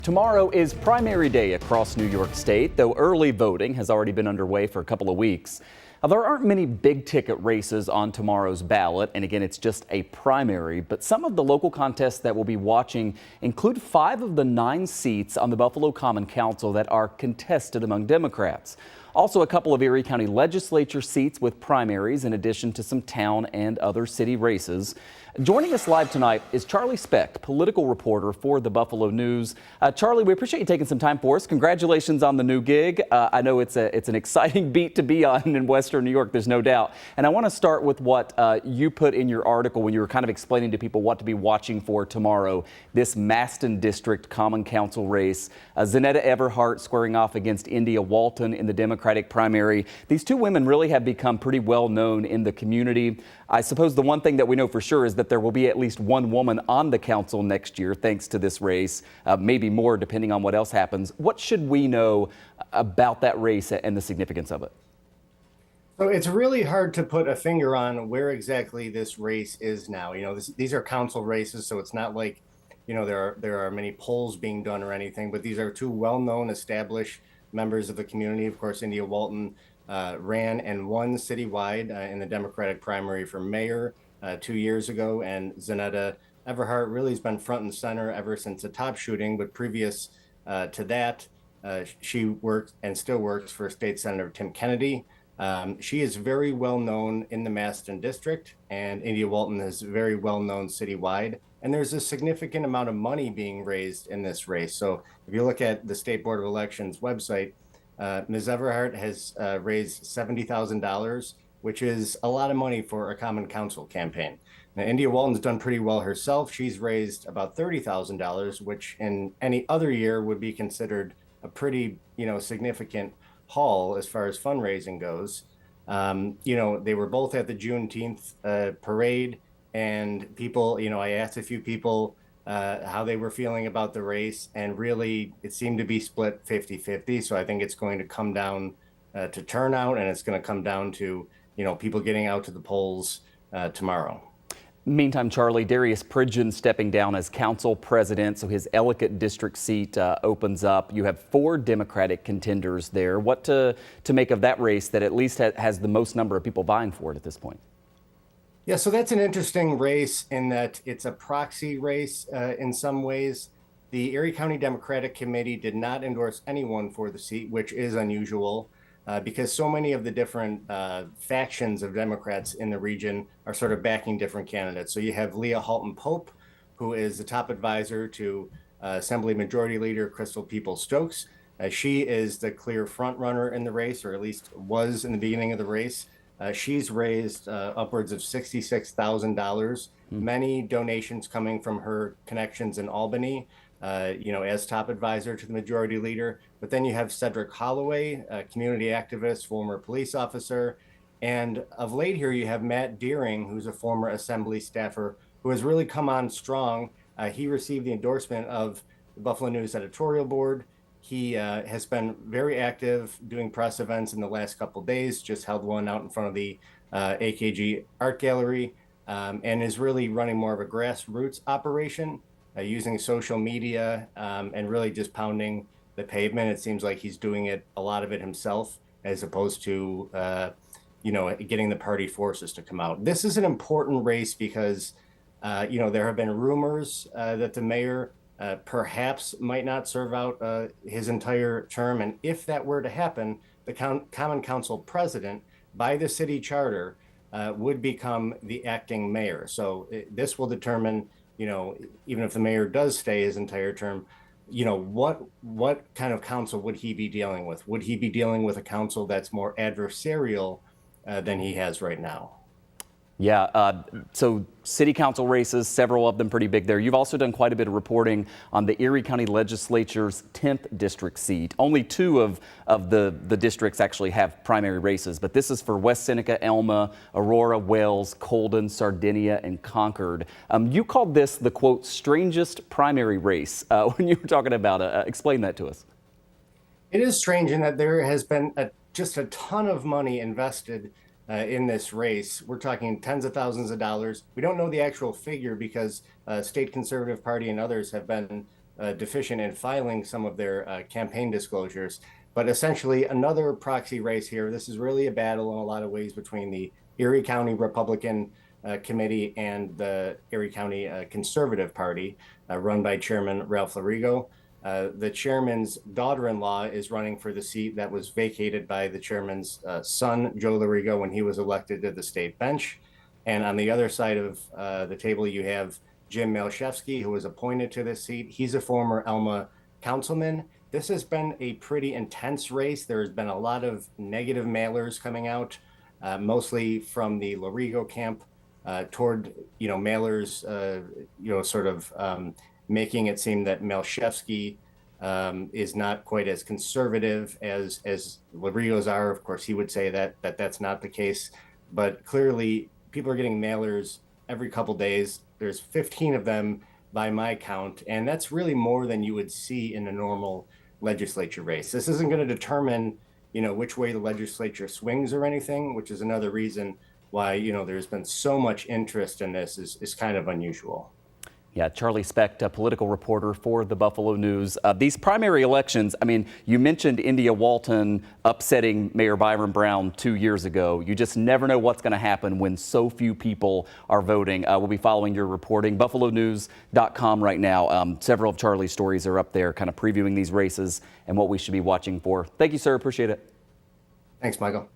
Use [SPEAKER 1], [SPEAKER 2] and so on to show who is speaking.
[SPEAKER 1] Tomorrow is primary day across New York State, though early voting has already been underway for a couple of weeks. Now, there aren't many big ticket races on tomorrow's ballot, and again, it's just a primary, but some of the local contests that we'll be watching include 5 of the 9 seats on the Buffalo Common Council that are contested among Democrats. Also, a couple of Erie County legislature seats with primaries, in addition to some town and other city races. Joining us live tonight is Charlie Specht, political reporter for the Buffalo News. Charlie, we appreciate you taking some time for us. Congratulations on the new gig. I know it's an exciting beat to be on in Western New York, there's no doubt. And I want to start with what you put in your article when you were kind of explaining to people what to be watching for tomorrow, this Maston District Common Council race. Zanetta Everhart squaring off against India Walton in the Democratic primary. These two women really have become pretty well known in the community. I suppose the one thing that we know for sure is that there will be at least one woman on the council next year thanks to this race, maybe more depending on what else happens. What should we know about that race and the significance of it?
[SPEAKER 2] So it's really hard to put a finger on where exactly this race is now. These are council races, so it's not like, there are many polls being done or anything, but these are two well-known, established members of the community. Of course, India Walton ran and won citywide in the Democratic primary for mayor 2 years ago, and Zanetta Everhart really has been front and center ever since the top shooting. But previous to that, she worked and still works for State Senator Tim Kennedy. She is very well known in the Maston district, and India Walton is very well known citywide. And there's a significant amount of money being raised in this race. So if you look at the State Board of Elections website, Ms. Everhart has raised $70,000, which is a lot of money for a common council campaign. Now, India Walton's done pretty well herself. She's raised about $30,000, which in any other year would be considered a pretty, significant haul as far as fundraising goes. They were both at the Juneteenth parade, and people, I asked a few people how they were feeling about the race, and really it seemed to be split 50-50. So I think it's going to come down to turnout, and it's going to come down to, people getting out to the polls tomorrow.
[SPEAKER 1] Meantime, Charlie, Darius Pridgeon stepping down as council president, so his Ellicott district seat opens up. You have 4 Democratic contenders there. What to make of that race that at least has the most number of people vying for it at this point?
[SPEAKER 2] Yeah, so that's an interesting race in that it's a proxy race in some ways. The Erie County Democratic Committee did not endorse anyone for the seat, which is unusual because so many of the different factions of Democrats in the region are sort of backing different candidates. So you have Leah Halton Pope, who is the top advisor to Assembly Majority Leader Crystal Peoples-Stokes. She is the clear front runner in the race, or at least was in the beginning of the race. She's raised upwards of $66,000, many donations coming from her connections in Albany, as top advisor to the majority leader. But then you have Cedric Holloway, a community activist, former police officer. And of late here, you have Matt Deering, who's a former assembly staffer, who has really come on strong. He received the endorsement of the Buffalo News editorial board. He has been very active doing press events in the last couple of days, just held one out in front of the AKG Art Gallery, and is really running more of a grassroots operation using social media and really just pounding the pavement. It seems like he's doing a lot of it himself, as opposed to, getting the party forces to come out. This is an important race because, there have been rumors that the mayor perhaps might not serve out his entire term. And if that were to happen, the Common Council president, by the city charter, would become the acting mayor. So this will determine, even if the mayor does stay his entire term, what kind of council would he be dealing with? Would he be dealing with a council that's more adversarial than he has right now?
[SPEAKER 1] Yeah, so city council races, several of them pretty big there. You've also done quite a bit of reporting on the Erie County Legislature's 10th district seat. Only 2 of the districts actually have primary races, but this is for West Seneca, Elma, Aurora, Wells, Colden, Sardinia, and Concord. You called this the, quote, strangest primary race when you were talking about it. Explain that to us.
[SPEAKER 2] It is strange in that there has been just a ton of money invested in this race. We're talking tens of thousands of dollars. We don't know the actual figure because State Conservative Party and others have been deficient in filing some of their campaign disclosures. But essentially, another proxy race here. This is really a battle in a lot of ways between the Erie County Republican Committee and the Erie County Conservative Party, run by Chairman Ralph Larigo. The chairman's daughter-in-law is running for the seat that was vacated by the chairman's son, Joe Larigo, when he was elected to the state bench. And on the other side of the table, you have Jim Malshevsky, who was appointed to this seat. He's a former Elma councilman. This has been a pretty intense race. There's been a lot of negative mailers coming out, mostly from the Larigo camp, toward, mailers, sort of making it seem that Malshevsky is not quite as conservative as Larigo's are. Of course, he would say that that's not the case, but clearly people are getting mailers every couple days. There's 15 of them by my count, and that's really more than you would see in a normal legislature race. This isn't going to determine, which way the legislature swings or anything, which is another reason why, there's been so much interest in this is kind of unusual.
[SPEAKER 1] Yeah, Charlie Specht, a political reporter for the Buffalo News. These primary elections, you mentioned India Walton upsetting Mayor Byron Brown 2 years ago. You just never know what's going to happen when so few people are voting. We'll be following your reporting. BuffaloNews.com right now. Several of Charlie's stories are up there, kind of previewing these races and what we should be watching for. Thank you, sir. Appreciate it.
[SPEAKER 2] Thanks, Michael.